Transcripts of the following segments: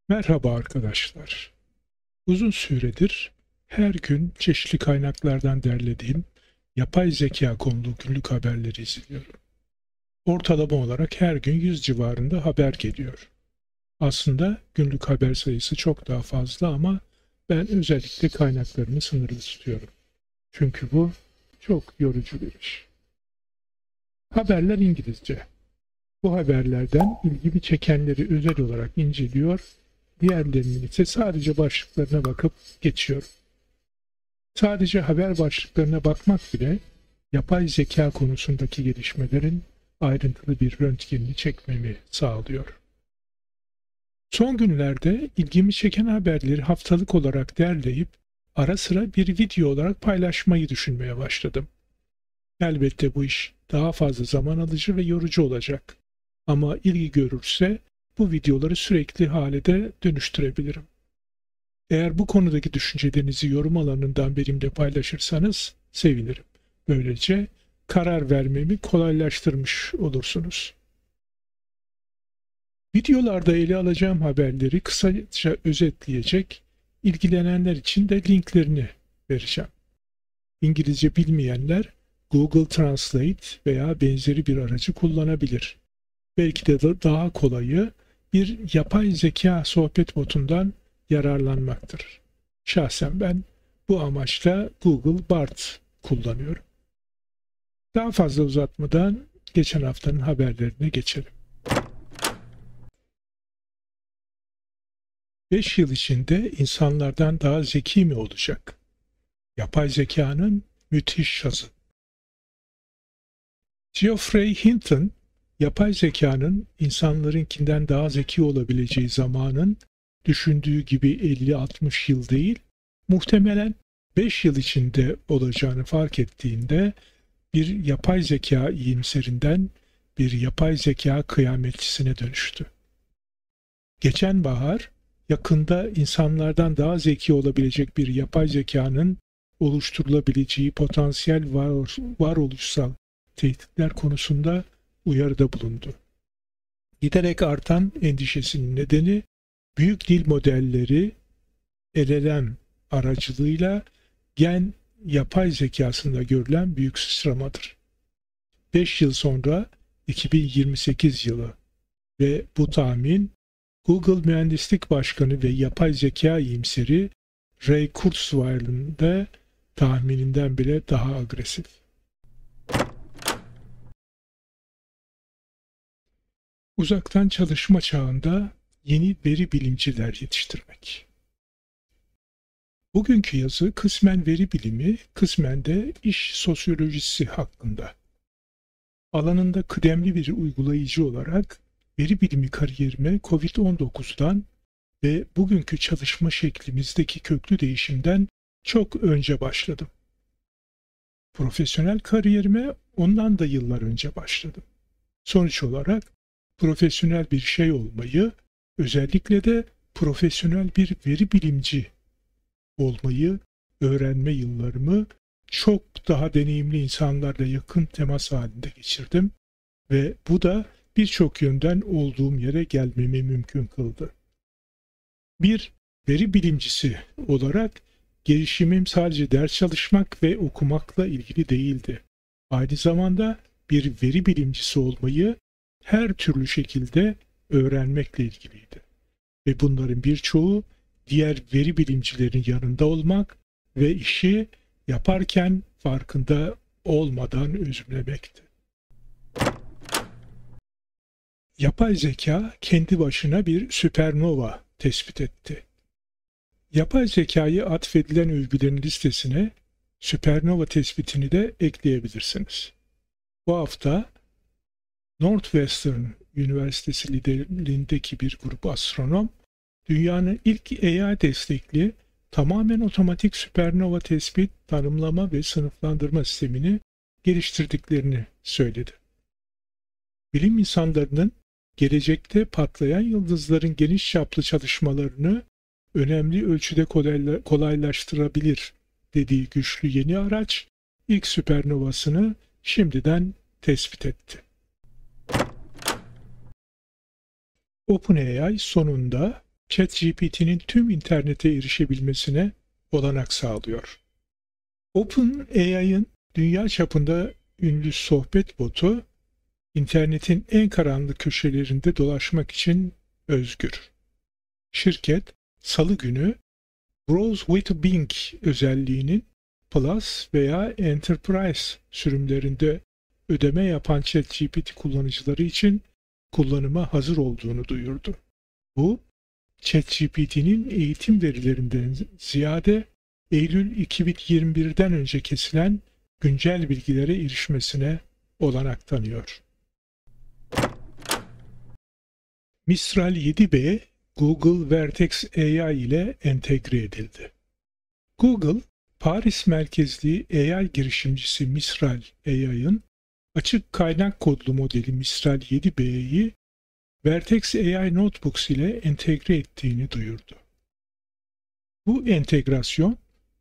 Merhaba arkadaşlar. Uzun süredir her gün çeşitli kaynaklardan derlediğim yapay zeka konulu günlük haberleri izliyorum. Ortalama olarak her gün 100 civarında haber geliyor. Aslında günlük haber sayısı çok daha fazla ama ben özellikle kaynaklarımı sınırlı tutuyorum. Çünkü bu çok yorucu bir iş. Haberler İngilizce. Bu haberlerden ilgimi çekenleri özel olarak inceliyor, diğerlerinin ise sadece başlıklarına bakıp geçiyorum. Sadece haber başlıklarına bakmak bile yapay zeka konusundaki gelişmelerin ayrıntılı bir röntgenini çekmemi sağlıyor. Son günlerde ilgimi çeken haberleri haftalık olarak derleyip ara sıra bir video olarak paylaşmayı düşünmeye başladım. Elbette bu iş daha fazla zaman alıcı ve yorucu olacak. Ama ilgi görürse bu videoları sürekli hale de dönüştürebilirim. Eğer bu konudaki düşüncelerinizi yorum alanından benimle paylaşırsanız sevinirim. Böylece karar vermemi kolaylaştırmış olursunuz. Videolarda ele alacağım haberleri kısaca özetleyecek, ilgilenenler için de linklerini vereceğim. İngilizce bilmeyenler Google Translate veya benzeri bir aracı kullanabilir. Belki de daha kolayı bir yapay zeka sohbet botundan yararlanmaktır. Şahsen ben bu amaçla Google Bard kullanıyorum. Daha fazla uzatmadan geçen haftanın haberlerine geçelim. 5 yıl içinde insanlardan daha zeki mi olacak? Yapay zekanın müthiş şansı. Geoffrey Hinton, yapay zekanın insanlarınkinden daha zeki olabileceği zamanın düşündüğü gibi 50-60 yıl değil, muhtemelen 5 yıl içinde olacağını fark ettiğinde bir yapay zeka iyimserinden bir yapay zeka kıyametçisine dönüştü. Geçen bahar, yakında insanlardan daha zeki olabilecek bir yapay zekanın oluşturulabileceği potansiyel varoluşsal tehditler konusunda uyarıda bulundu. Giderek artan endişesinin nedeni büyük dil modelleri LLM aracılığıyla gen yapay zekasında görülen büyük sıçramadır. 5 yıl sonra 2028 yılı ve bu tahmin Google Mühendislik Başkanı ve yapay zeka iyimseri Ray Kurzweil'in de tahmininden bile daha agresif. Uzaktan çalışma çağında yeni veri bilimciler yetiştirmek. Bugünkü yazı kısmen veri bilimi, kısmen de iş sosyolojisi hakkında. Alanında kıdemli bir uygulayıcı olarak veri bilimi kariyerime COVID-19'dan ve bugünkü çalışma şeklimizdeki köklü değişimden çok önce başladım. Profesyonel kariyerime ondan da yıllar önce başladım. Sonuç olarak profesyonel bir şey olmayı, özellikle de profesyonel bir veri bilimci olmayı öğrenme yıllarımı çok daha deneyimli insanlarla yakın temas halinde geçirdim ve bu da birçok yönden olduğum yere gelmemi mümkün kıldı. Bir veri bilimcisi olarak gelişimim sadece ders çalışmak ve okumakla ilgili değildi. Aynı zamanda bir veri bilimcisi olmayı her türlü şekilde öğrenmekle ilgiliydi. Ve bunların birçoğu diğer veri bilimcilerin yanında olmak ve işi yaparken farkında olmadan özümlemekti. Yapay zeka kendi başına bir süpernova tespit etti. Yapay zekayı atfedilen övgülerin listesine süpernova tespitini de ekleyebilirsiniz. Bu hafta Northwestern Üniversitesi liderliğindeki bir grup astronom, dünyanın ilk AI destekli tamamen otomatik süpernova tespit, tanımlama ve sınıflandırma sistemini geliştirdiklerini söyledi. Bilim insanlarının gelecekte patlayan yıldızların geniş çaplı çalışmalarını önemli ölçüde kolaylaştırabilir dediği güçlü yeni araç, ilk süpernovasını şimdiden tespit etti. OpenAI sonunda ChatGPT'nin tüm internete erişebilmesine olanak sağlıyor. OpenAI'ın dünya çapında ünlü sohbet botu, internetin en karanlık köşelerinde dolaşmak için özgür. Şirket, Salı günü Browse with Bing özelliğinin Plus veya Enterprise sürümlerinde ödeme yapan ChatGPT kullanıcıları için kullanıma hazır olduğunu duyurdu. Bu, ChatGPT'nin eğitim verilerinden ziyade Eylül 2021'den önce kesilen güncel bilgilere erişmesine olanak tanıyor. Mistral 7B, Google Vertex AI ile entegre edildi. Google, Paris merkezli AI girişimcisi Mistral AI'ın açık kaynak kodlu modeli Mistral 7B'yi Vertex AI Notebooks ile entegre ettiğini duyurdu. Bu entegrasyon,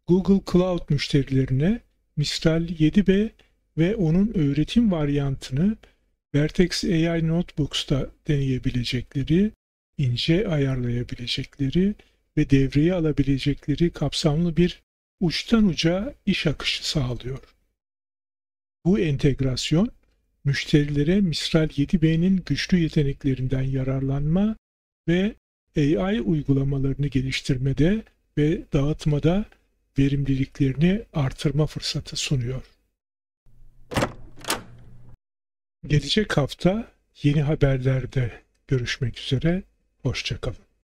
Google Cloud müşterilerine Mistral 7B ve onun öğretim varyantını Vertex AI Notebooks'ta deneyebilecekleri, ince ayarlayabilecekleri ve devreye alabilecekleri kapsamlı bir uçtan uca iş akışı sağlıyor. Bu entegrasyon, müşterilere Mistral 7B'nin güçlü yeteneklerinden yararlanma ve AI uygulamalarını geliştirmede ve dağıtmada verimliliklerini artırma fırsatı sunuyor. Gelecek hafta yeni haberlerde görüşmek üzere, hoşça kalın.